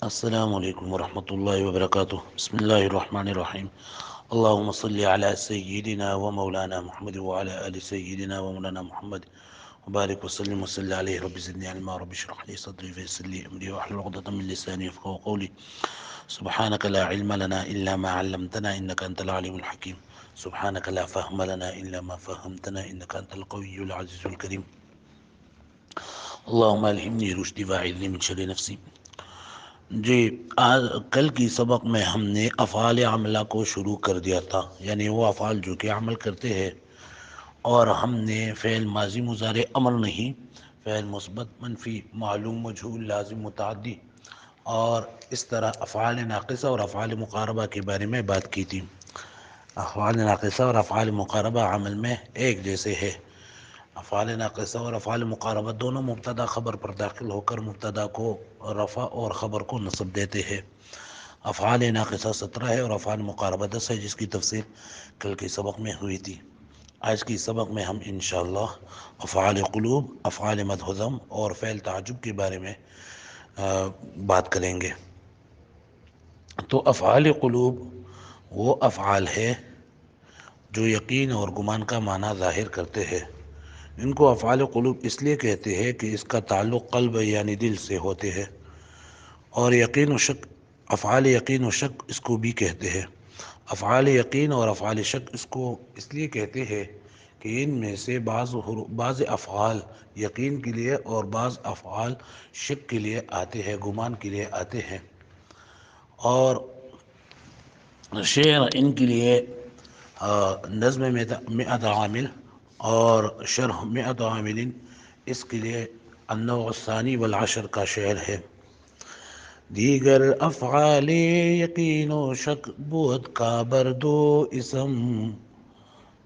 السلام علیکم ورحمۃ اللہ وبرکاتہ۔ بسم اللہ الرحمن الرحیم۔ اللہم صلی علی سیدنا و مولانا محمد وعلی آل سیدنا و مولانا محمد وبارک وسلم وصلی علیہ رب زدنی علما رب اشرح لی صدری ویسر لی امری واحلل عقدۃ من لسانی یفقہوا قولی۔ سبحانک لا علم لنا الا ما علمتنا انک انت العلیم الحکیم۔ سبحانک لا فهم لنا الا ما فهمتنا انک انت القوی العزیز الکریم۔ اللہم الہمنی رشدی واعذنی من شر نفسی۔ جی، کل کی سبق میں ہم نے افعال عملہ کو شروع کر دیا تھا، یعنی وہ افعال جو کہ عمل کرتے ہیں، اور ہم نے فعل ماضی مضارع امر نہیں، فعل مثبت منفی معلوم مجہول لازم متعدی اور اس طرح افعال ناقصہ اور افعال مقاربہ کے بارے میں بات کی تھی۔ افعال ناقصہ اور افعال مقاربہ عمل میں ایک جیسے ہے۔ افعال ناقصہ اور افعال مقاربہ دونوں مبتدا خبر پر داخل ہو کر مبتدا کو رفع اور خبر کو نصب دیتے ہیں۔ افعال ناقصہ 17 ہے اور افعال مقاربہ 10 ہے، جس کی تفصیل کل کے سبق میں ہوئی تھی۔ آج کی سبق میں ہم انشاءاللہ افعال قلوب، افعال مدح و ذم اور فعل تعجب کے بارے میں بات کریں گے۔ تو افعال قلوب وہ افعال ہے جو یقین اور گمان کا معنی ظاہر کرتے ہیں۔ ان کو افعال قلوب اس لیے کہتے ہیں کہ اس کا تعلق قلب یعنی دل سے ہوتے ہیں، اور یقین و شک، افعال یقین و شک اس کو بھی کہتے ہیں۔ افعال یقین اور افعال شک اس کو اس لیے کہتے ہیں کہ ان میں سے بعض افعال یقین کے لیے اور بعض افعال شک کے لیے آتے ہیں، گمان کے لیے آتے ہیں، اور شعر ان کے لیے نظم مئت عامل اور شرح مئت عامل اس کے لیے النوع الثانی والعشر کا شعر ہے۔ دیگر افعال یقین و شک بود کا بردو اسم،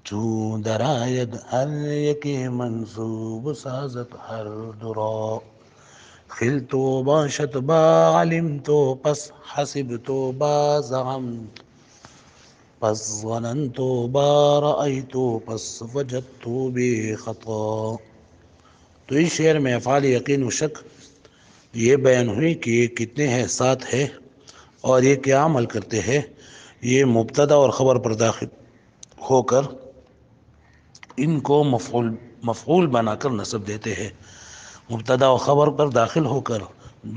چون درآید ہر یک منصوب سازد ہر درا، خلت و باشد با علمت پس حسبت با زعمت، پس ظننت با رأیت پس وجدت بے خطا۔ تو اس شعر میں افعال یقین و شک یہ بیان ہوئی کہ یہ کتنے ہیں، 7 ہے، اور یہ کیا عمل کرتے ہیں۔ یہ مبتدا اور خبر پر داخل ہو کر ان کو مفعول بنا کر نصب دیتے ہیں۔ مبتدا و خبر پر داخل ہو کر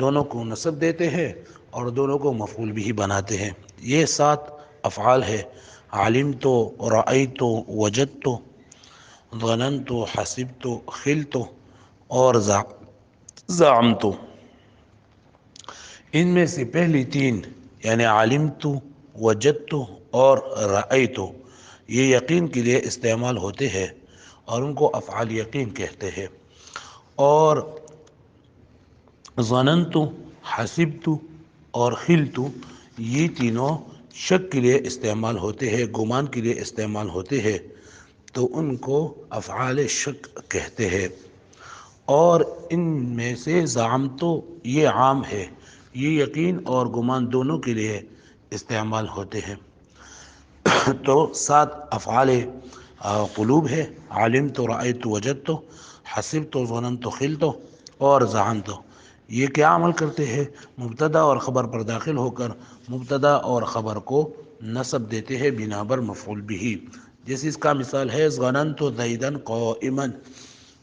دونوں کو نصب دیتے ہیں اور دونوں کو مفعول بھی بناتے ہیں۔ یہ 7 افعال ہے: علمت، رأیت، وجدت، ظننت، حسبت، خلت اور زعمت۔ ان میں سے پہلی 3 یعنی علمت، وجدت اور رأیت یہ یقین کے لیے استعمال ہوتے ہیں اور ان کو افعال یقین کہتے ہیں، اور ظننت، حسبت اور خلت یہ تینوں شک کے لیے استعمال ہوتے ہیں، گمان کے لیے استعمال ہوتے ہیں، تو ان کو افعال شک کہتے ہیں۔ اور ان میں سے زعمت یہ عام ہے، یہ یقین اور گمان دونوں کے لیے استعمال ہوتے ہیں۔ تو 7 افعال قلوب ہے: علمت، رأیت، وجدت، حسبت، ظننت، خلت اور زعمت۔ یہ کیا عمل کرتے ہیں؟ مبتدا اور خبر پر داخل ہو کر مبتدا اور خبر کو نصب دیتے ہیں بنا بر مفعول بھی۔ جیسے اس کا مثال ہے ظننت زیدا قائما،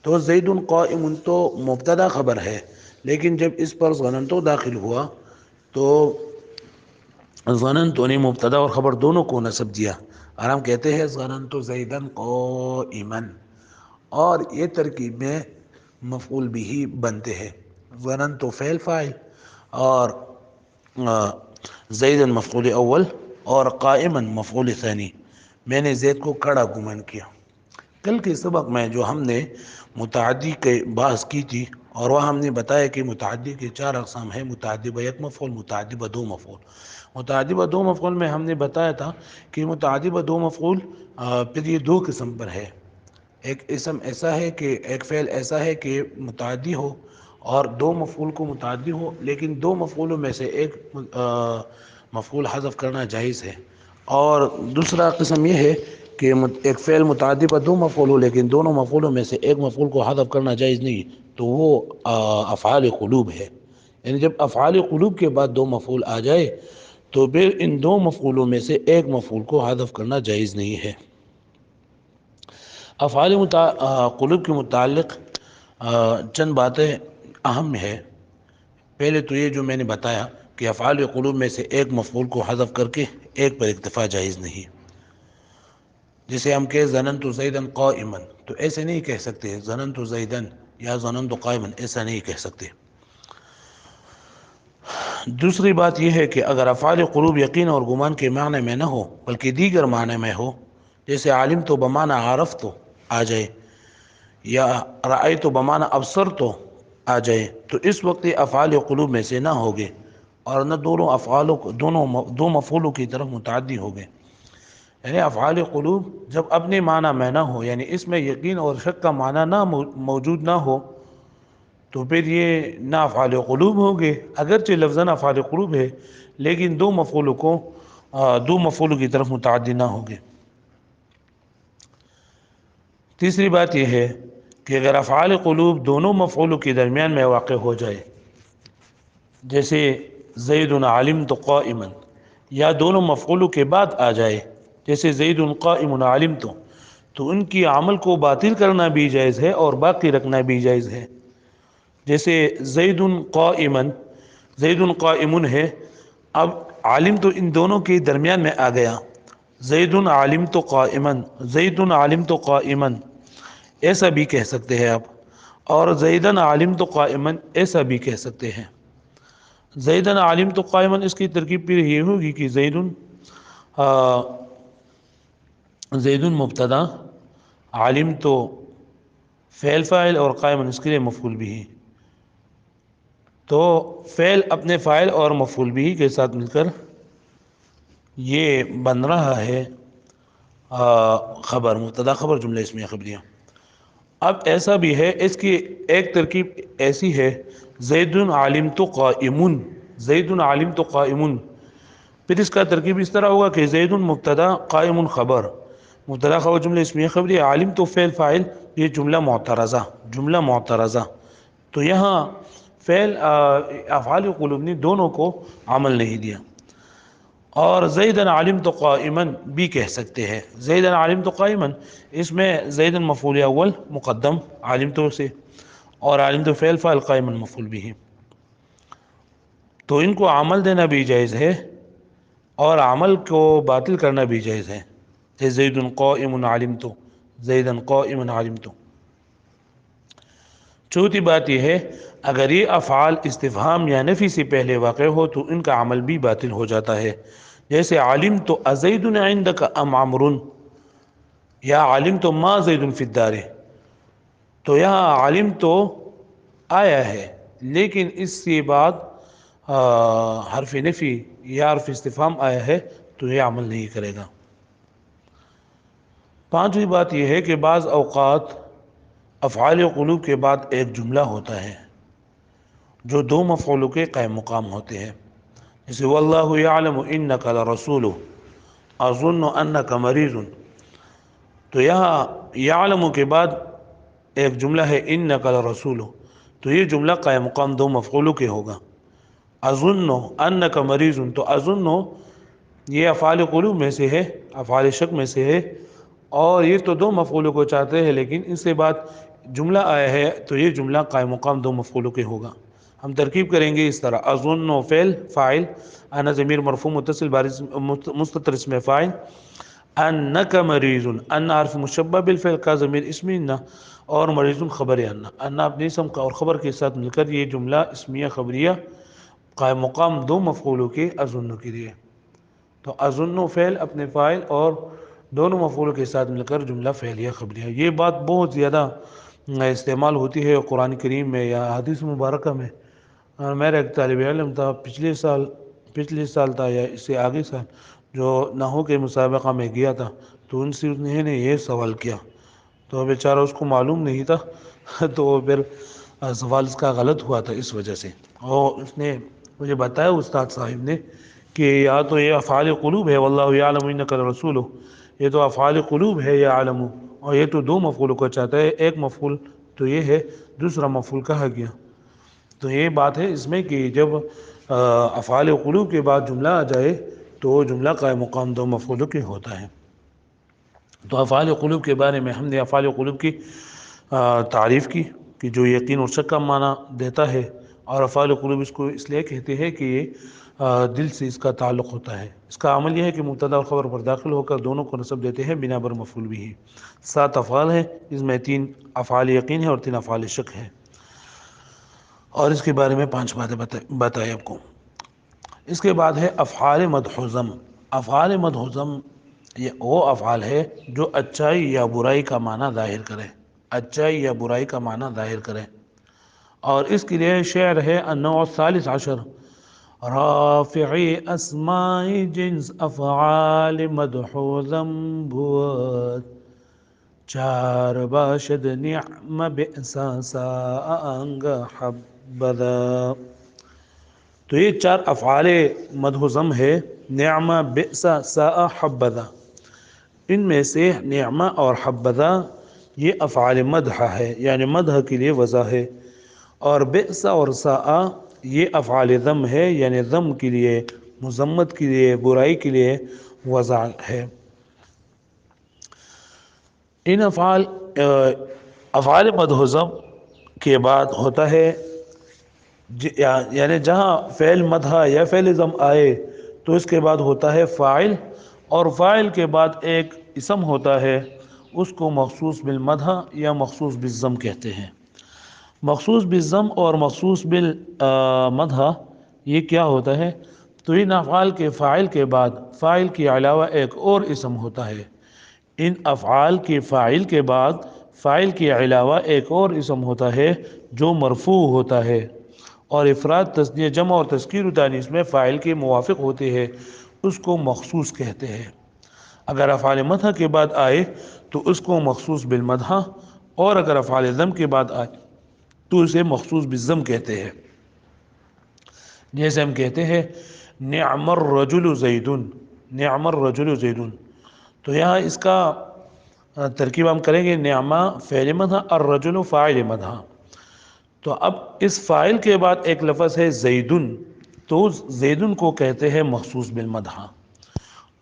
تو زید قائم تو مبتدا خبر ہے، لیکن جب اس پر ظننت داخل ہوا تو ظننت نے مبتدا اور خبر دونوں کو نصب دیا، اور ہم کہتے ہیں ظننت زیدا قائما، اور یہ ترکیب میں مفعول بھی بنتے ہیں۔ ظننت فعل فاعل اور زیدا مفعول اول اور قائما مفعول ثانی۔ میں نے زید کو کھڑا گمان کیا۔ کل کے سبق میں جو ہم نے متعدی کے بحث کی تھی، اور وہ ہم نے بتایا کہ متعدی کے 4 اقسام ہیں: متعدی یک مفعول، متعدی دو مفعول۔ متعدی دو مفعول میں ہم نے بتایا تھا کہ متعدی دو مفعول پھر یہ 2 قسم پر ہے۔ ایک اسم ایسا ہے کہ ایک فعل ایسا ہے کہ متعدی ہو اور 2 مفعول کو متعدی ہو، لیکن 2 مفعولوں میں سے ایک مفعول حذف کرنا جائز ہے، اور دوسرا قسم یہ ہے کہ ایک فعل متعدی پر 2 مفعول ہو لیکن دونوں مفعولوں میں سے ایک مفعول کو حذف کرنا جائز نہیں، تو وہ افعال قلوب ہے۔ یعنی جب افعال قلوب کے بعد دو مفعول آ جائے تو پھر ان دو مفعولوں میں سے ایک مفعول کو حذف کرنا جائز نہیں ہے۔ افعال قلوب کے متعلق چند باتیں اہم ہے۔ پہلے تو یہ جو میں نے بتایا کہ افعال قلوب میں سے ایک مفعول کو حذف کر کے ایک پر اکتفا جائز نہیں۔ جسے ہم کہے ظننت زیدن قائما، تو ایسے نہیں کہہ سکتے ظننت زیدن یا ظننت قائما، ایسا نہیں کہہ سکتے۔ دوسری بات یہ ہے کہ اگر افعال قلوب یقین اور گمان کے معنی میں نہ ہو بلکہ دیگر معنی میں ہو، جیسے عالم تو بمعنی عارف تو آ جائے یا رأی تو بمعنی ابصر تو آ جائے، تو اس وقت یہ افعال قلوب میں سے نہ ہوگے اور نہ دو مفعولوں کی طرف متعدی ہوگے۔ یعنی افعال قلوب جب اپنے معنی میں نہ ہو، یعنی اس میں یقین اور شک کا معنی نہ موجود نہ ہو، تو پھر یہ نہ افعال قلوب ہوگے، اگرچہ لفظاً افعال قلوب ہے لیکن دو مفعولوں کی طرف متعدی نہ ہوگے۔ تیسری بات یہ ہے کہ اگر افعال قلوب دونوں مفعولوں کے درمیان میں واقع ہو جائے، جیسے زید علمت قائما، یا دونوں مفعولوں کے بعد آ جائے جیسے زید قائم علمت، تو ان کی عمل کو باطل کرنا بھی جائز ہے اور باقی رکھنا بھی جائز ہے۔ جیسے زید قائم ہے، اب عالم تو ان دونوں کے درمیان میں آ گیا، زید علمت قائما، زید علمت قائما ایسا بھی کہہ سکتے ہیں آپ، اور زیدن علمت قائما ایسا بھی کہہ سکتے ہیں۔ زیدن علمت قائما اس کی ترکیب پھر یہ ہوگی کہ زید مبتدا، علمت فعل فاعل اور قائما اس کے لیے مفعول بھی ہے، تو فعل اپنے فاعل اور مفعول بھی کے ساتھ مل کر یہ بن رہا ہے خبر، مبتدا خبر جملہ اسمیہ خبریہ۔ اب ایسا بھی ہے، اس کی ایک ترکیب ایسی ہے زید علمت قائم، زید علمت قائم، پھر اس کا ترکیب اس طرح ہوگا کہ زید مبتدا قائم خبر، مبتدا خبر جملہ اسمیہ خبریہ، علمت فعل فاعل، یہ جملہ معترضہ۔ تو یہاں فعل افعال قلوب نے دونوں کو عمل نہیں دیا۔ اور زیدن علمت قائما بھی کہہ سکتے ہیں، زیدن علمت قائما اس میں زیدن مفعول اول مقدم علمت سے، اور علمت فعل فاعل قائما مفعول بھی ہے، تو ان کو عمل دینا بھی جائز ہے اور عمل کو باطل کرنا بھی جائز ہے، جیسے زید قائم علمت، زیدن قائم علمت۔ چوتھی بات یہ ہے اگر یہ افعال استفہام یا نفی سے پہلے واقع ہو تو ان کا عمل بھی باطل ہو جاتا ہے، جیسے علمت ازید عندک ام عمرو، یا علمت ما زید فی الدار، تو یہاں علمت آیا ہے لیکن اس کے بعد حرف نفی یا حرف استفہام آیا ہے تو یہ عمل نہیں کرے گا۔ پانچویں بات یہ ہے کہ بعض اوقات افعال قلوب کے بعد ایک جملہ ہوتا ہے جو دو مفعولوں کے قائم مقام ہوتے ہیں، جیسے واللہ یعلم انک لرسولہ اظن انک مریض، تو یہاں یعلم کے بعد ایک جملہ ہے انک لرسولہ، تو یہ جملہ قائم مقام دو مفعولوں کے ہوگا۔ اظن انک مریض، تو اظن یہ افعال قلوب میں سے ہے، افعال شک میں سے ہے، اور یہ تو دو مفعولوں کو چاہتے ہیں لیکن اس سے بعد جملہ آیا ہے تو یہ جملہ قائم مقام دو مفعولوں کے ہوگا۔ ہم ترکیب کریں گے اس طرح، اظن فعل فاعل، انا ضمیر مرفوع متصل بارز مستتر اسم فاعل، انک مریض، ان حرف مشبہ بالفعل کا ضمیر اسمی انہ، اور مریض خبر انہ اپنے اسم کا اور خبر کے ساتھ مل کر یہ جملہ اسمیہ خبریہ قائم مقام دو مفعولوں کے اظن کے لیے۔ تو اظن فعل اپنے فاعل اور دونوں مفعولوں کے ساتھ مل کر جملہ فعلیہ خبریہ، یہ بات بہت زیادہ استعمال ہوتی ہے قرآن کریم میں یا حدیث مبارکہ میں۔ میرا ایک طالب علم تھا پچھلے سال تھا یا اس سے آگے سال، جو نحو کے مسابقہ میں گیا تھا، تو ان سے انہوں نے یہ سوال کیا، تو بیچارہ اس کو معلوم نہیں تھا تو پھر سوال اس کا غلط ہوا تھا اس وجہ سے، اور اس نے مجھے بتایا استاد صاحب نے کہ یا تو یہ افعال قلوب ہے واللہ یعلم انک لرسولہ، یہ تو افعال قلوب ہے یا عالم، اور یہ تو دو مفعولوں کو چاہتا ہے، ایک مفعول تو یہ ہے، دوسرا مفعول کہا گیا۔ تو یہ بات ہے اس میں کہ جب افعال قلوب کے بعد جملہ آ جائے تو جملہ قائم مقام دو مفعول کے ہوتا ہے۔ تو افعال قلوب کے بارے میں ہم نے افعال قلوب کی تعریف کی کہ جو یقین اور شک کا معنی دیتا ہے، اور افعال قلوب اس کو اس لیے کہتے ہیں کہ یہ دل سے اس کا تعلق ہوتا ہے۔ اس کا عمل یہ ہے کہ مبتدا اور خبر پر داخل ہو کر دونوں کو نصب دیتے ہیں بنا بر مفعول بھی ہے۔ 7 افعال ہیں، اس میں 3 افعال یقین ہے اور 3 افعال شک ہے، اور اس کے بارے میں 5 باتیں بتائیں آپ کو۔ اس کے بعد ہے افعال مدح و ذم۔ افعال مدح و ذم یہ وہ افعال ہے جو اچائی یا برائی کا معنی ظاہر کرے، اچائی یا برائی کا معنی ظاہر کرے، اور اس کے لیے شعر ہے النوع الثالث عشر، رافعی اسماء جنس افعال مدح و ذم بود، چار باشد نعم بئس ساء انگ حبذا۔ تو یہ 4 افعال مدح و ذم ہے، نعم، بئس، ساء، حبذا۔ ان میں سے نعم اور حبذا یہ افعال مدح ہے، یعنی مدح کے لیے وضع ہے، اور بئس اور ساء یہ افعال ذم ہے، یعنی ذم کے لیے، مذمت کے لیے، برائی کے لیے وضع ہے۔ ان افعال مدح و ذم کے بعد ہوتا ہے یعنی جہاں فعل مدح یا فعل ذم آئے تو اس کے بعد ہوتا ہے فاعل، اور فاعل کے بعد ایک اسم ہوتا ہے، اس کو مخصوص بالمدح یا مخصوص بالذم کہتے ہیں۔ مخصوص بالذم اور مخصوص بالمدح یہ کیا ہوتا ہے؟ تو ان افعال کے فاعل کے بعد فاعل کے علاوہ ایک اور اسم ہوتا ہے۔ ان افعال کے فاعل کے بعد فاعل کے علاوہ ایک اور اسم ہوتا ہے جو مرفوع ہوتا ہے، اور افراد، تثنیہ، جمع اور تذکیر و تانیث میں فاعل کے موافق ہوتے ہیں، اس کو مخصوص کہتے ہیں۔ اگر افعال مدح کے بعد آئے تو اس کو مخصوص بالمدح، اور اگر افعال ذم کے بعد آئے تو اسے مخصوص بالذم کہتے ہیں۔ جیسے ہم کہتے ہیں نعم الرجل زید، نعم الرجل زید، تو یہاں اس کا ترکیب ہم کریں گے نعمہ فعل مدح، الرجل فاعل مدح۔ تو اب اس فاعل کے بعد ایک لفظ ہے زیدن، تو زیدن کو کہتے ہیں مخصوص بالمدح،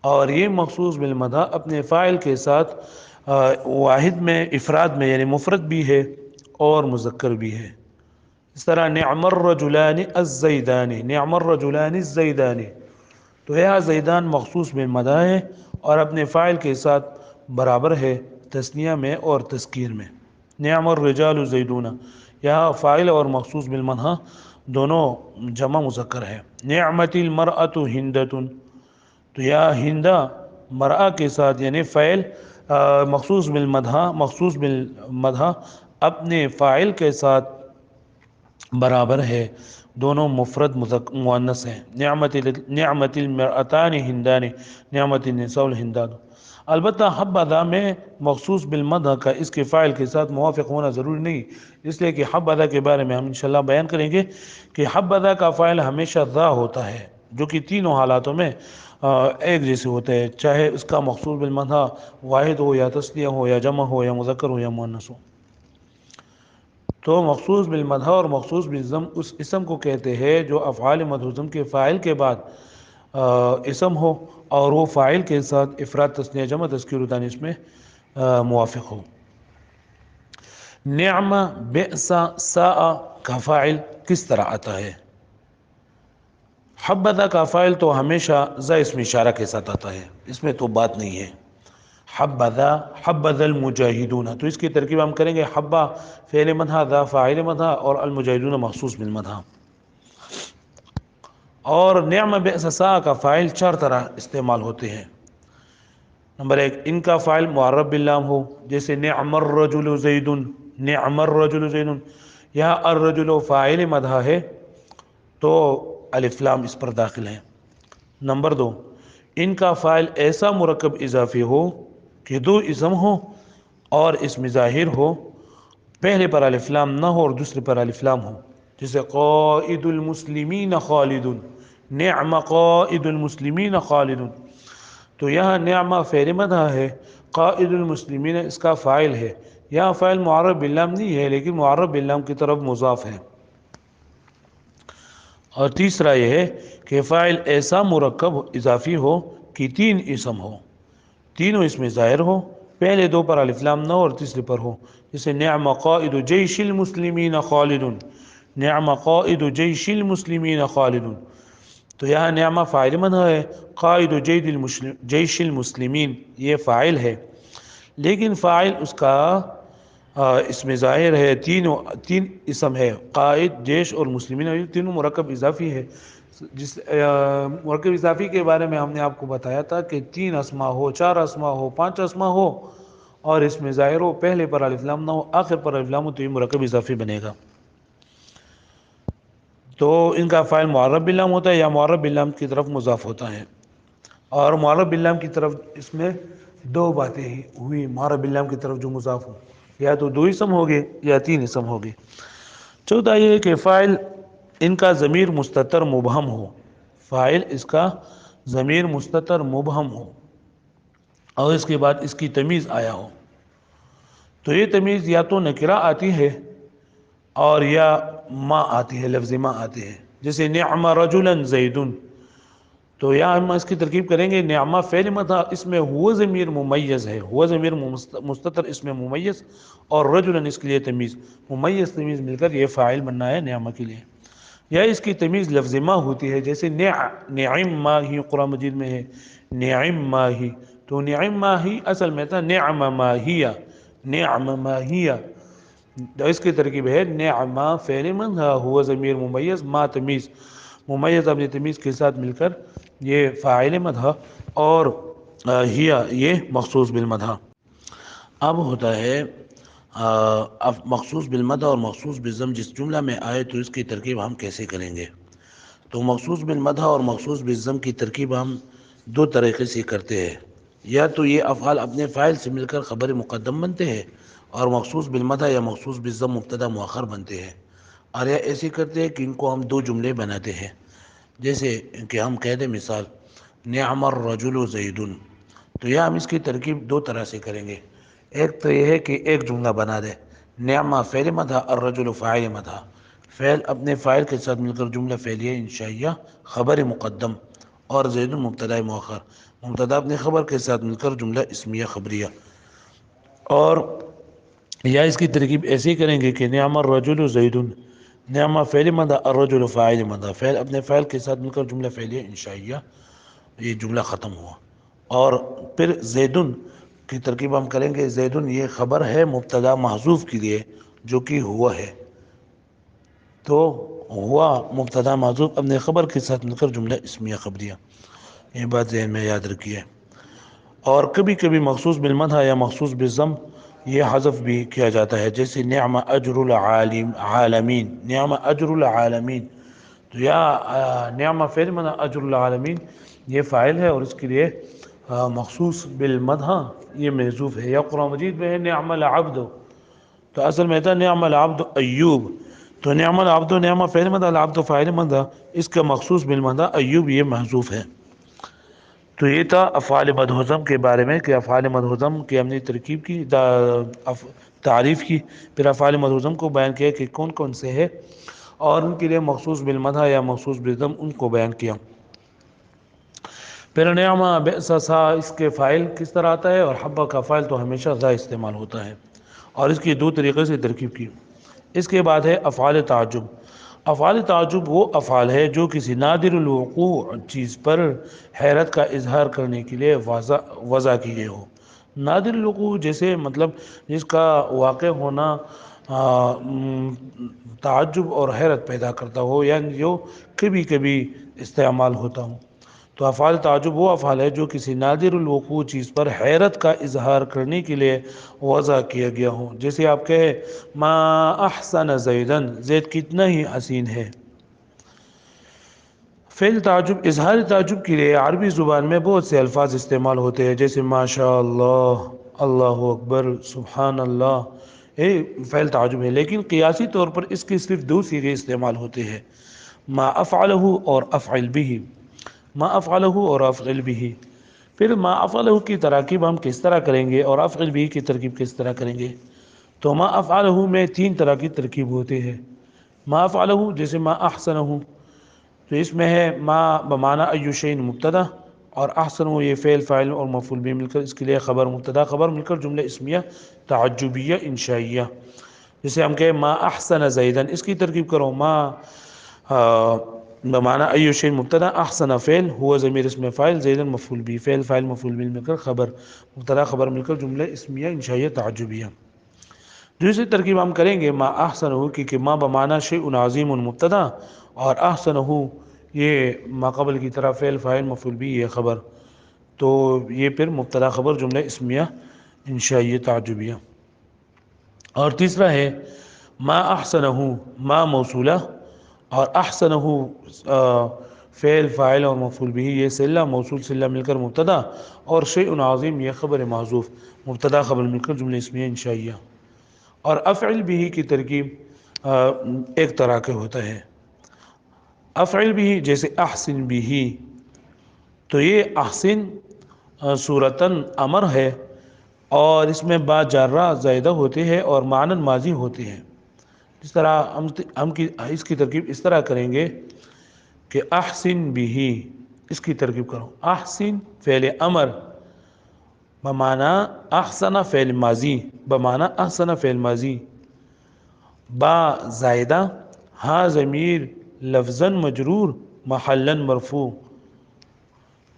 اور یہ مخصوص بالمدح اپنے فاعل کے ساتھ واحد میں، افراد میں یعنی مفرد بھی ہے اور مذکر بھی ہے۔ اس طرح نعم الرجلان الزیدان، نعم الرجلان الزیدان، تو یہ زیدان مخصوص بالمدح ہے اور اپنے فاعل کے ساتھ برابر ہے تثنیہ میں اور تذکیر میں۔ نعم الرجال زیدون، یہاں فاعل اور مخصوص بالمدح دونوں جمع مذکر ہے۔ نعمت المرأۃ ہندۃ، تو یہاں ہندہ مرأہ کے ساتھ یعنی فعل مخصوص بالمدح اپنے فاعل کے ساتھ برابر ہے، دونوں مفرد مؤنث ہیں۔ نعمت المرأتان ہندان، نعمت النساء الہندان۔ البتہ حبذا میں مخصوص بالمدح کا اس کے فاعل کے ساتھ موافق ہونا ضروری نہیں، اس لیے کہ حبذا کے بارے میں ہم انشاءاللہ بیان کریں گے کہ حبذا کا فاعل ہمیشہ ذا ہوتا ہے، جو کہ تینوں حالاتوں میں ایک جیسے ہوتا ہے، چاہے اس کا مخصوص بالمدح واحد ہو یا تثنیہ ہو یا جمع ہو یا مذکر ہو یا مؤنث ہو۔ تو مخصوص بالمدح اور مخصوص بالذم اس اسم کو کہتے ہیں جو افعال مدح و ذم کے فاعل کے بعد اسم ہو اور وہ فاعل کے ساتھ افراد، تثنیہ، جمع، تذکیر و تانیث میں موافق ہو۔ نعم، بئس، ساء کا فاعل کس طرح آتا ہے؟ حبذا کا فاعل تو ہمیشہ ذا اسم اشارہ کے ساتھ آتا ہے، اس میں تو بات نہیں ہے۔ حبذا، حبذا المجاہدون، تو اس کی ترکیب ہم کریں گے حبہ فعل مدح، ذا فاعل مدح، اور المجاہدون مخصوص بالمدح۔ اور نعم، بئس، ساء کا فاعل 4 طرح استعمال ہوتے ہیں۔ نمبر 1، ان کا فاعل معرب باللام ہو، جیسے نعم الرجل زید، نعم الرجل زید، یہاں الرجل فاعل مدح ہے تو الف لام اس پر داخل ہے۔ نمبر 2، ان کا فاعل ایسا مرکب اضافی ہو کہ 2 اسم ہو اور اسم ظاہر ہو، پہلے پر الف لام نہ ہو اور دوسرے پر الف لام ہو، جیسے قائد المسلمین خالد، نعم قائد المسلمین خالد، تو یہاں نعمہ فعل مدح ہے، قائد المسلمین اس کا فاعل ہے، یہاں فاعل معرب باللام نہیں ہے لیکن معرب باللام کی طرف مضاف ہے۔ اور تیسرا یہ ہے کہ فاعل ایسا مرکب اضافی ہو کہ 3 اسم ہو، تینوں اس میں ظاہر ہو، پہلے 2 پر الف لام نہ اور تیسرے پر ہو، جیسے نعم قائد جیش المسلمین خالد، نعم قائد جیش المسلمین خالد، تو یہاں نعمہ فاعل منع ہے، قائد جیش المسلمین یہ فاعل ہے، لیکن فاعل اس کا اس میں ظاہر ہے، تین اسم ہے، قائد، جیش اور مسلمین، یہ تینوں مرکب اضافی ہے۔ جس مرکب اضافی کے بارے میں ہم نے آپ کو بتایا تھا کہ 3 اسما ہو، 4 اسما ہو، 5 اسما ہو اور اس میں ظاہر ہو، پہلے پر الف لام نہ ہو، آخر پر الف لام ہو، تو یہ مرکب اضافی بنے گا۔ تو ان کا فاعل معرب باللام ہوتا ہے یا معرب باللام کی طرف مضاف ہوتا ہے، اور معرب باللام کی طرف اس میں 2 باتیں ہی ہوئی، معرب باللام کی طرف جو مضاف ہو، یا تو 2 اسم ہوگے یا 3 اسم ہوگے۔ چوتھا یہ ہے کہ فاعل ان کا ضمیر مستتر مبہم ہو، فاعل اس کا ضمیر مستتر مبہم ہو اور اس کے بعد اس کی تمیز آیا ہو، تو یہ تمیز یا تو نکرہ آتی ہے اور یا ما آتی ہے، لفظ ما آتی ہے، جیسے نعم رجلا زید، تو یہاں ہم اس کی ترکیب کریں گے، نعمہ فعل مدح، اس میں ہوا ضمیر ممیز ہے، ہوا ضمیر مستتر اس میں ممیز، اور رجلا اس کے لیے تمیز، ممیز تمیز مل کر یہ فاعل بننا ہے نعمہ کے لیے، یا اس کی تمیز لفظ ما ہوتی ہے، جیسے نعم ما ہی قرآن مجید میں ہے، نعم ما ہی، تو نعم ما ہی اصل میں تھا نعم ما ہی، نعم ما ہی، اس کی ترکیب ہے نعمہ فعل مدح، ہوا ضمیر ممیز، ما تمیز، ممیز اپنی تمیز کے ساتھ مل کر یہ فاعل مدح، اور ہی یہ مخصوص بالمدح۔ اب ہوتا ہے اب مخصوص بالمدح اور مخصوص بالضم جس جملہ میں آئے تو اس کی ترکیب ہم کیسے کریں گے؟ تو مخصوص بالمدح اور مخصوص بالضم کی ترکیب ہم 2 طریقے سے کرتے ہیں، یا تو یہ افعال اپنے فاعل سے مل کر خبر مقدم بنتے ہیں اور مخصوص بالمدح یا مخصوص بالضم مبتدا مؤخر بنتے ہیں، اور یا ایسے کرتے ہیں کہ ان کو ہم 2 جملے بناتے ہیں، جیسے کہ ہم کہہ دیں مثال نعم الرجل زید، تو یہ ہم اس کی ترکیب 2 طرح سے کریں گے، ایک تو یہ ہے کہ ایک جملہ بنا دے، نعمہ فعل مدح الرجل فاعل مدح، فعل اپنے فاعل کے ساتھ مل کر جملہ فعلیہ انشائیہ خبر مقدم، اور زید مبتدا مؤخر، مبتدا اپنے خبر کے ساتھ مل کر جملہ اسمیہ خبریہ، اور یا اس کی ترکیب ایسے ہی کریں گے کہ نعم الرجل زید، نعمہ فعل مدح الرجل فاعل مدح، فعل اپنے فاعل کے ساتھ مل کر جملہ فعلیہ انشائیہ، یہ جملہ ختم ہوا، اور پھر زیدن کی ترکیب ہم کریں گے، زیدن یہ خبر ہے مبتدا محذوف کے لیے جو کہ ہوا ہے، تو ہوا مبتدا محذوف اپنے خبر کے ساتھ مل کر جملہ اسمیہ خبریہ، یہ بات ذہن میں یاد رکھیے۔ اور کبھی کبھی مخصوص بالمدح یا مخصوص بالضم یہ حذف بھی کیا جاتا ہے، جیسے نعم اجر العالمین، نعم اجر العالمین، تو یا نعم فعل مدح اجر العالمین یہ فاعل ہے اور اس کے لیے مخصوص بالمدح یہ محذوف ہے، یا قرآن مجید میں ہے نعم العبد، تو اصل میں تھا نعم العبد ایوب، تو نعم العبد نعم فعل مدح العبد فاعل مدح، اس کا مخصوص بالمدح ایوب یہ محذوف ہے۔ تو یہ تھا افعال مدحوظم کے بارے میں کہ افعال مدحوظم کی ہم نے ترکیب کی، تعریف کی، پھر افعال مدحوظم کو بیان کیا کہ کون کون سے ہے، اور ان کے لیے مخصوص بالمدح یا مخصوص بالضم ان کو بیان کیا۔ پھر نعمہ بئس سا اس کے فاعل کس طرح آتا ہے، اور حبہ کا فاعل تو ہمیشہ ذا استعمال ہوتا ہے، اور اس کی 2 طریقے سے ترکیب کی۔ اس کے بعد ہے افعال تعجب۔ افعال تعجب وہ افعال ہے جو کسی نادر الوقوع چیز پر حیرت کا اظہار کرنے کے لیے وضع کی گئے ہو، نادر الوقوع جیسے مطلب جس کا واقع ہونا تعجب اور حیرت پیدا کرتا ہو، یعنی جو کبھی کبھی استعمال ہوتا ہو، تو افعال تعجب وہ افعال ہے جو کسی نادر الوقوع چیز پر حیرت کا اظہار کرنے کے لیے وضع کیا گیا ہو، جیسے آپ کہے ما احسن زیدن، زید کتنا ہی حسین ہے۔ فعل تعجب اظہار تعجب کے لیے عربی زبان میں بہت سے الفاظ استعمال ہوتے ہیں، جیسے ماشاء اللہ، اللہ اکبر، سبحان اللہ، یہ فعل تعجب ہے، لیکن قیاسی طور پر اس کے صرف 2 صیغے استعمال ہوتے ہیں، ما افعلہ اور افعل بہ، ما افعلہ اور افعل بہ۔ پھر ما افعلہ کی تراکیب ہم کس طرح کریں گے اور افعل بہ کی ترکیب کس طرح کریں گے؟ تو ما افعلہ میں 3 طرح کی ترکیب ہوتی ہے، ما افعلہ جیسے ما احسنہ، تو اس میں ہے ما بمعنی ای شیء مبتدا، اور احسن یہ فعل فاعل اور مفعول بھی مل کر، اس کے لیے خبر مبتدا خبر مل کر جملہ اسمیہ تعجبیہ انشائیہ. جسے ہم کہیں ما احسن زیدن، اس کی ترکیب کرو. ما بمعنی ای شیء مبتدا، احسن فعل، ہوا ضمیر اسم فاعل، زیدن مفعول بھی، فعل فاعل مفعول بھی مل کر خبر مبتدا خبر مل کر جملہ اسمیہ انشائیہ تعجبیہ. دوسری ترکیب ہم کریں گے ما احسن ہو، کیونکہ ما بمعنی شیء عظیم مبتدا اور احسن ہو یہ ما قبل کی طرح فعل فاعل مفعول بھی یہ خبر، تو یہ پھر مبتدا خبر جملہ اسمیہ انشائیہ تعجبیہ. اور تیسرا ہے ما احسنہ، ما موصولہ اور احسنہ فعل فاعل اور مفعول بھی، یہ صلہ موصول صلہ مل کر مبتدا، اور شیء عظیم یہ خبر محذوف مبتدا خبر مل کر جملہ اسمیہ انشائیہ. اور افعل بھی کی ترکیب ایک طرح کے ہوتا ہے. افعل بھی جیسے احسن بھی، تو یہ احسن صورتاً امر ہے اور اس میں با جارہ زائدہ ہوتے ہیں اور معنی ماضی ہوتے ہیں. اس طرح ہم اس کی ترکیب اس طرح کریں گے کہ احسن بھی، اس کی ترکیب کرو. احسن فعل امر بمعنی احسن فعل ماضی، بمعنی احسن فعل ماضی، با زائدہ، ہا ضمیر لفظاً مجرور محلاً مرفوع،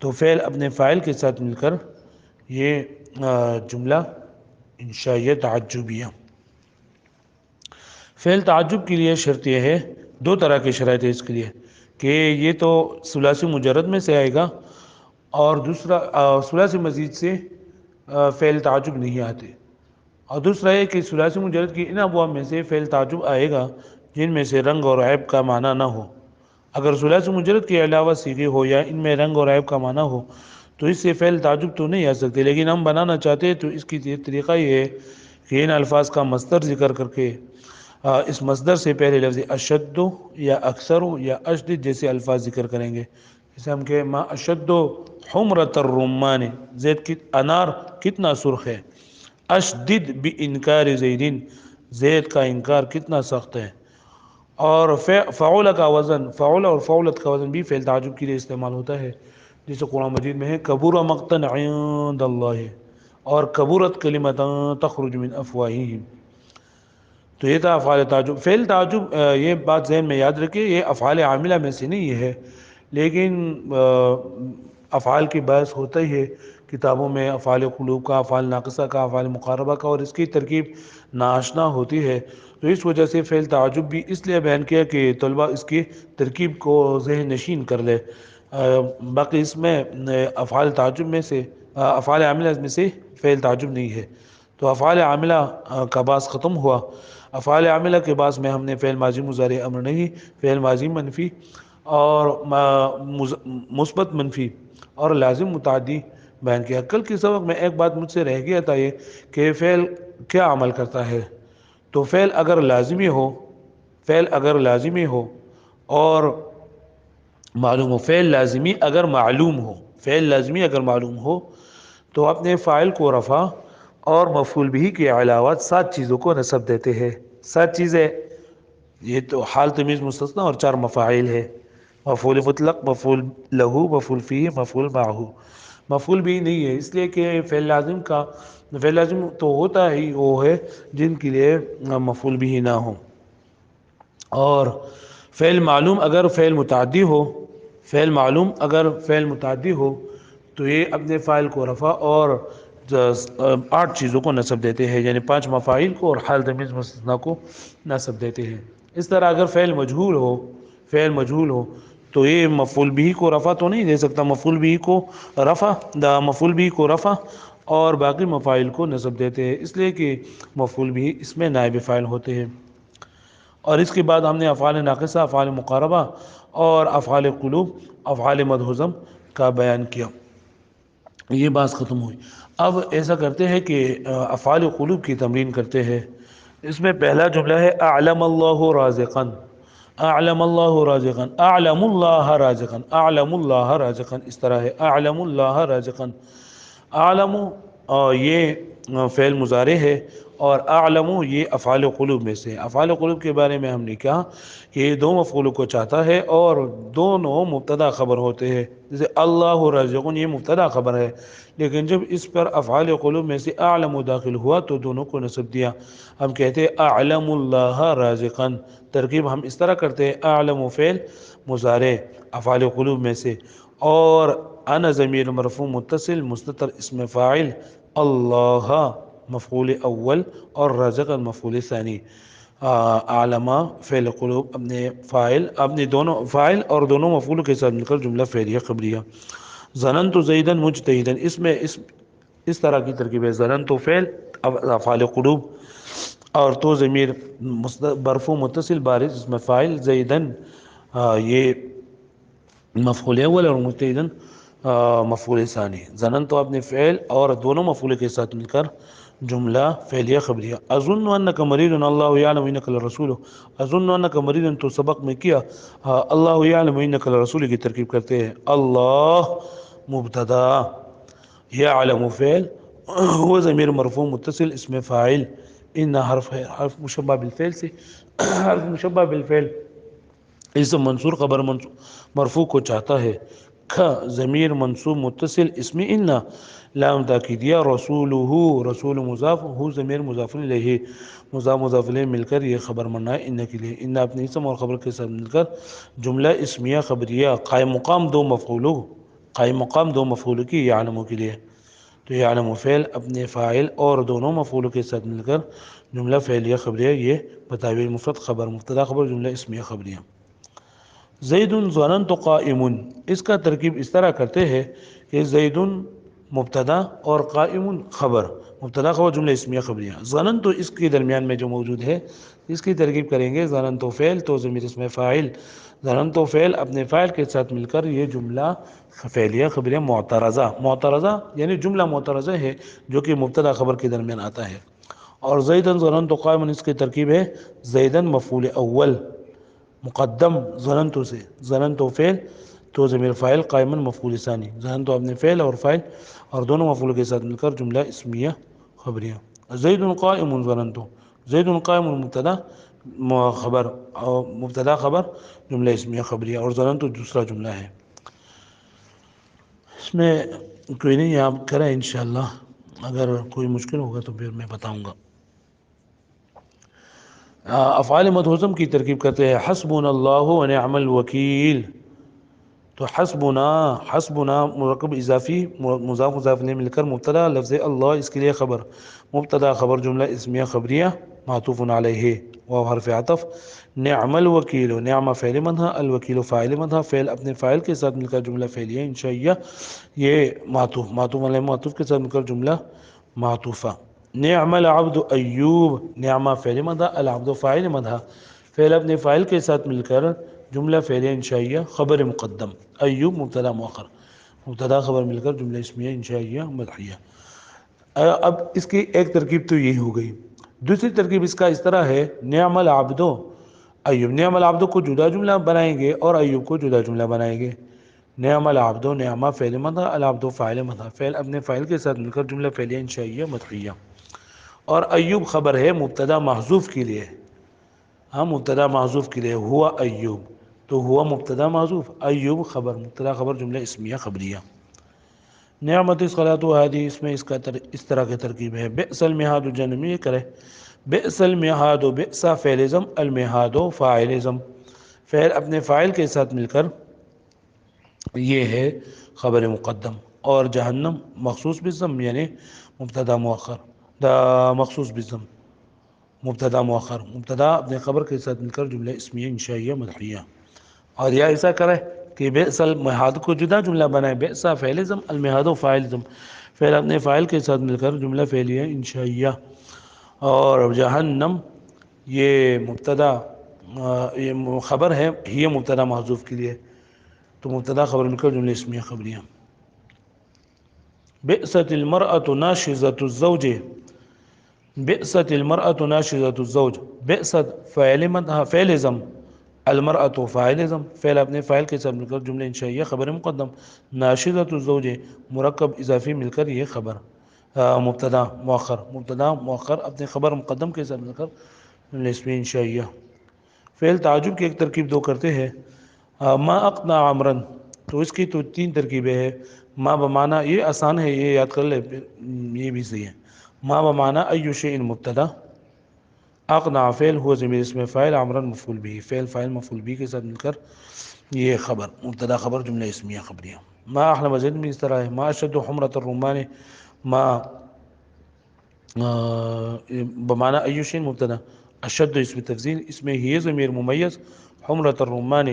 تو فعل اپنے فاعل کے ساتھ مل کر یہ جملہ انشائیہ تعجبیہ. فعل تعجب کے لیے شرط یہ ہے، دو طرح کی شرائط ہے اس کے لیے، کہ یہ تو ثلاثی مجرد میں سے آئے گا، اور دوسرا ثلاثی مزید سے فعل تعجب نہیں آتے، اور دوسرا ہے کہ ثلاثی مجرد کی ان ابواب میں سے فعل تعجب آئے گا جن میں سے رنگ اور عیب کا معنی نہ ہو. اگر ثلاثی مجرد کے علاوہ صیغے ہو یا ان میں رنگ اور عیب کا معنی ہو تو اس سے فعل تعجب تو نہیں آ سکتے، لیکن ہم بنانا چاہتے ہیں تو اس کی طریقہ یہ ہے کہ ان الفاظ کا مصدر ذکر کر کے اس مصدر سے پہلے لفظ اشد یا اکثر یا اشدد جیسے الفاظ ذکر کریں گے. جیسے ہم کہیں ما اشد حمرۃ الرمان، زید کی انار کتنا سرخ ہے. اشدد بانکار زیدین، زید کا انکار کتنا سخت ہے. اور فعول کا وزن، فعول اور فعولت کا وزن بھی فعل تعجب کے لیے استعمال ہوتا ہے، جیسے قرآن مجید میں ہے کبور مقتا عند اللہ، اور کبورت کلمۃ تخرج من افواہہم. تو یہ تھا افعال تعجب. فعل تعجب یہ بات ذہن میں یاد رکھیں، یہ افعال عاملہ میں سے نہیں ہے، لیکن افعال کی بحث ہوتا ہی ہے کتابوں میں، افعال قلوب کا، افعال ناقصہ کا، افعال مقاربہ کا، اور اس کی ترکیب ناآشنا ہوتی ہے. تو اس وجہ سے فعل تعجب بھی اس لیے بیان کیا کہ طلبہ اس کی ترکیب کو ذہن نشین کر لے. باقی اس میں افعال تعجب میں سے، افعال عاملہ میں سے فعل تعجب نہیں ہے. تو افعال عاملہ کا باس ختم ہوا. افعال عاملہ کے باس میں ہم نے فعل ماضی مضارع امر نہیں، فعل ماضی منفی اور مثبت منفی اور لازم متعدی بیان کیا. کل کے سبق میں ایک بات مجھ سے رہ گیا تھا، یہ کہ فعل کیا عمل کرتا ہے. تو فعل اگر لازمی ہو، فعل اگر لازمی ہو اور معلوم ہو، فعل لازمی اگر معلوم ہو، فعل لازمی اگر معلوم ہو تو اپنے فاعل کو رفع اور مفعول بھی کے علاوہ 7 چیزوں کو نصب دیتے ہیں. 7 چیزیں، یہ تو حال تمیز مستثنی اور 4 مفاعل ہے، مفعول مطلق، مفعول لہو، مفعول فیہ، مفعول معہ. مفعول بھی نہیں ہے اس لیے کہ فعل لازم کا، فعل لازم تو ہوتا ہی وہ ہے جن کے لیے مفعول بھی نہ ہو. اور فعل معلوم اگر فعل متعدی ہو، فعل معلوم اگر فعل متعدی ہو تو یہ اپنے فاعل کو رفع اور 8 چیزوں کو نصب دیتے ہیں، یعنی 5 مفاعل کو اور حال تمیز مستثنی کو نصب دیتے ہیں. اس طرح اگر فعل مجہول ہو، فعل مجہول ہو تو یہ مفعول بھی کو رفع تو نہیں دے سکتا، مفعول بھی کو رفع، مفعول بھی کو رفع اور باقی مفاعل کو نصب دیتے ہیں، اس لیے کہ مفعول بھی اس میں نائب فاعل ہوتے ہیں. اور اس کے بعد ہم نے افعال ناقصہ، افعال مقاربہ اور افعال قلوب، افعال مدحوظم کا بیان کیا. یہ بات ختم ہوئی. اب ایسا کرتے ہیں کہ افعال قلوب کی تمرین کرتے ہیں. اس میں پہلا جملہ ہے اعلم اللہ رازقا، اعلم اللہ رازقا، اعلم اللہ رازقا، اعلم اللہ رازقا، اس طرح ہے اعلم اللہ رازقا. اعلم یہ فعل مضارع ہے اور اعلم یہ افعال قلوب میں سے. افعال قلوب کے بارے میں ہم نے کہا کہ یہ دو مفعول کو چاہتا ہے اور دونوں مبتدا خبر ہوتے ہیں. جیسے اللہ رازق یہ مبتدا خبر ہے، لیکن جب اس پر افعال قلوب میں سے اعلم داخل ہوا تو دونوں کو نصب دیا. ہم کہتے ہیں اعلم اللہ رازقا. ترکیب ہم اس طرح کرتے ہیں اعلم فعل مضارع افعال قلوب میں سے، اور انا ضمیر مرفوع متصل مستتر اسم فاعل، اللہ مفعول اول اور رازقا مفعول ثانی. اعلم فعل قلوب اپنے دونوں فاعل اور دونوں مفعول کے ساتھ مل کر جملہ فعلیہ خبریہ. ظننت زیدا مجتہدا، اس طرح کی ترکیب ہے. ظننت فعل افعال قلوب اور تو ضمیر مرفوع متصل بارز اسم فاعل، زیدن یہ مفعول اول اور مجتہدن مفعول ثانی. ظننت تو اپنے فعل اور دونوں مفعول کے ساتھ مل کر جملہ فعلیہ خبریہ. اظن انک مریض اللہ یعلم انک لرسول. اظن انک مریض تو سبق میں کیا اللہ یعلم انک لرسول کی ترکیب کرتے ہیں. اللہ مبتدا، یعلم فعل هو ضمیر مرفوع متصل اسم فاعل، ان حرف ہے، حرف مشبہ بالفعل سے، حرف مشبہ بالفعل اسم منصور خبر مرفوع کو چاہتا ہے. ضمیر منصوب متصل اسم ان، لام تاکیدیہ، رسولہ رسول مضاف، ہو ضمیر مضاف الیہ، مضاف الیہ مل کر یہ خبر منع ہے ان کے لیے. ان اپنے اسم اور خبر کے ساتھ مل کر جملہ اسمیہ خبریہ قائم مقام دو مفعول کی یعلم کے لیے. تو یعلم فعل اپنے فاعل اور دونوں مفعول کے ساتھ مل کر جملہ فعلیہ خبریہ، یہ بتاویل مفرد خبر مبتدا خبر جملہ اسمیہ خبریہ. زید ظننت قائم، اس کا ترکیب اس طرح کرتے ہیں کہ زید مبتدا اور قائم خبر، مبتدا خبر جملہ اسمیہ خبریہ. ظننت تو اس کے درمیان میں جو موجود ہے اس کی ترکیب کریں گے. ظننت فعل تو ضمیر اسم فاعل، ظننت فعل اپنے فاعل کے ساتھ مل کر یہ جملہ فعلیہ خبریہ معترضہ یعنی جملہ معترضہ ہے جو کہ مبتدا خبر کے درمیان آتا ہے. اور زیدن ظننت قائم اس کی ترکیب ہے زیدن مفعول اول مقدم ظننت سے، ظننت فعل تو ضمیر فاعل قائما مفعول ثانی. ظننت اپنے فعل اور فاعل اور دونوں مفعول کے ساتھ مل کر جملہ اسمیہ خبریہ. زید قائم ظننت، زید قائم مبتدا خبر اور مبتدا خبر جملہ اسمیہ خبریہ، اور ظننت دوسرا جملہ ہے. اس میں کوئی نہیں، آپ کریں انشاءاللہ، اگر کوئی مشکل ہوگا تو پھر میں بتاؤں گا. افعال مدحوظم کی ترکیب کرتے ہیں حسبنا اللہ ونعم الوکیل. تو حسبنا مرکب اضافی مضاف مضاف الیہ مل کر مبتدا لفظ اللہ اس کے لیے خبر، مبتدا خبر جملہ اسمیہ خبریہ معطوف علیہ واو حرف عطف. نعم الوکیل، نعم فعل مدح، الوکیل فاعل مدح، فعل اپنے فاعل کے ساتھ مل کر جملہ فعلیہ انشائیہ، یہ معطوف علیہ معطوف کے ساتھ مل کر جملہ معطوفہ. نعم العبد ایوب، نعم فعل مدح، العبد فاعل مدح، فعل اپنے فاعل کے ساتھ مل کر جملہ فعلیہ انشائیہ خبر مقدم، ایوب مبتدا مؤخر، مبتدا خبر مل کر جملہ اسمیہ انشائیہ مدحیہ. اب اس کی ایک ترکیب تو یہی ہو گئی. دوسری ترکیب اس کا اس طرح ہے نعم العبد ایوب. نعم العبد کو جدا جملہ بنائیں گے اور ایوب کو جدا جملہ بنائیں گے. نعم العبد، نعم فعل مدح، العبد فاعل مدح، فعل اپنے فاعل کے ساتھ مل کر جملہ فعلیہ انشائیہ مدحیہ. اور ایوب خبر ہے مبتدا محذوف کے لیے، مبتدا محذوف کے لیے ہوا ایوب، تو ہوا مبتدا محذوف، ایوب خبر، مبتدا خبر جملہ اسمیہ خبریہ. نعمت الصلاۃ ہادی، اس میں اس طرح کی ترکیب ہے. بئس المہاد جنم، یہ کرے بئس المہاد، بئس فعل ذم، المہاد فاعل ذم، فعل اپنے فاعل کے ساتھ مل کر یہ ہے خبر مقدم. اور جہنم مخصوص بالذم یعنی مبتدا مؤخر، مخصوص بالذم مبتدا مؤخر، مبتدا اپنے خبر کے ساتھ مل کر جملہ اسمیہ انشائیہ مدحیہ. اور یا ایسا کرے کہ بئس المہاد کو جدا جملہ بنائے، بئس فعل ذم، المہاد فاعل ذم، فعل اپنے فاعل کے ساتھ مل کر جملہ فعلیہ انشائیہ. اور جہنم یہ مبتدا یہ خبر ہے، یہ مبتدا محذوف کے لیے، تو مبتدا خبر مل کر جملہ اسمیہ خبریہ. بئست المرأة ناشزة الزوج، بئست المرأة ناشزة الزوج، بئست فعل مدح فعل ذم، المرأة فاعل ذم، فعل اپنے فاعل کے ساتھ مل کر جملہ انشائیہ خبر مقدم، ناشزة الزوج مرکب اضافی مل کر یہ خبر. مبتدا مؤخر اپنے خبر مقدم کے ساتھ مل کر جملہ اسمیہ انشائیہ. فعل تعجب کی ایک ترکیب دو کرتے ہیں. ما اقنع عمرن، تو اس کی تو تین ترکیبیں ہیں. ما بمعنی، یہ آسان ہے، یہ یاد کر لے، یہ بھی صحیح ہے. ما بمعنی ای شیء مبتدا، اقنع فعل ہوا ضمیر اسم فاعل، عمرن مفعول بھی، فعل فاعل مفعول بھی کے ساتھ مل کر یہ خبر، مبتدا خبر جملہ اسمیہ خبریہ. ما احلم زید بھی اس طرح ہے. ما اشد حمرۃ الرمان، ما بمعنی ای شیء مبتدا، اشد اسم تفضیل، اس میں ہی ضمیر ممیز، حمرۃ الرمان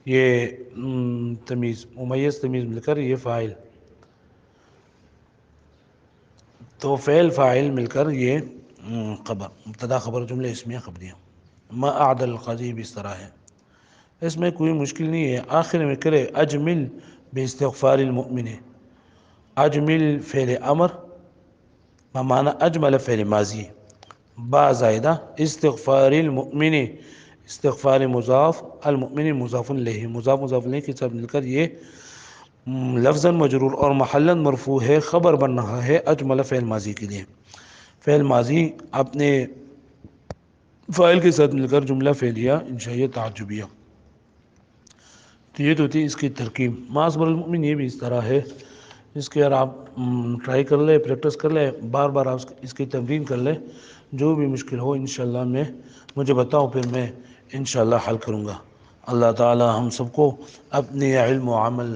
یہ تمیز، ممیز تمیز مل کر یہ فاعل، تو فعل فاعل مل کر یہ خبر، مبتدا خبر جملہ اسمیہ خبریہ. ما اعدل القاضی بھی اس طرح ہے. اس میں کوئی مشکل نہیں ہے. آخر میں کرے اجمل باستغفار المؤمن، اجمل فعل امر بمعنی اجمل فعل ماضی، با زائدہ، استغفار المؤمن، استغفار مضاف، المؤمن مضاف الیہ، مضاف الیہ کے ساتھ مل کر یہ لفظاً مجرور اور محلاً مرفوع ہے، خبر بن رہا ہے اجمل فعل ماضی کے لیے. فعل ماضی اپنے فاعل کے ساتھ مل کر جملہ فعلیہ انشائیہ تعجبیہ. تو یہ تو تھی اس کی ترکیب. ما اصبر المؤمن یہ بھی اس طرح ہے. اس کے اگر آپ ٹرائی کر لیں، پریکٹس کر لیں، بار بار آپ اس کی تمرین کر لیں، جو بھی مشکل ہو انشاءاللہ میں مجھے بتاؤ، پھر میں انشاءاللہ حل کروں گا. اللہ تعالی ہم سب کو اپنے علم و عمل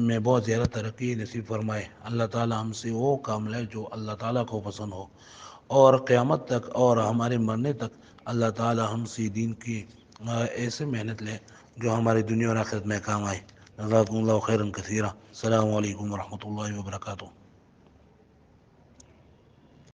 میں بہت زیادہ ترقی نصیب فرمائے. اللہ تعالی ہم سے وہ کام لے جو اللہ تعالیٰ کو پسند ہو، اور قیامت تک اور ہمارے مرنے تک اللہ تعالی ہم سے دین کی ایسے محنت لے جو ہماری دنیا اور آخرت میں کام آئے. جزاکم اللہ خیرا کثیرا. السلام علیکم ورحمۃ اللہ وبرکاتہ.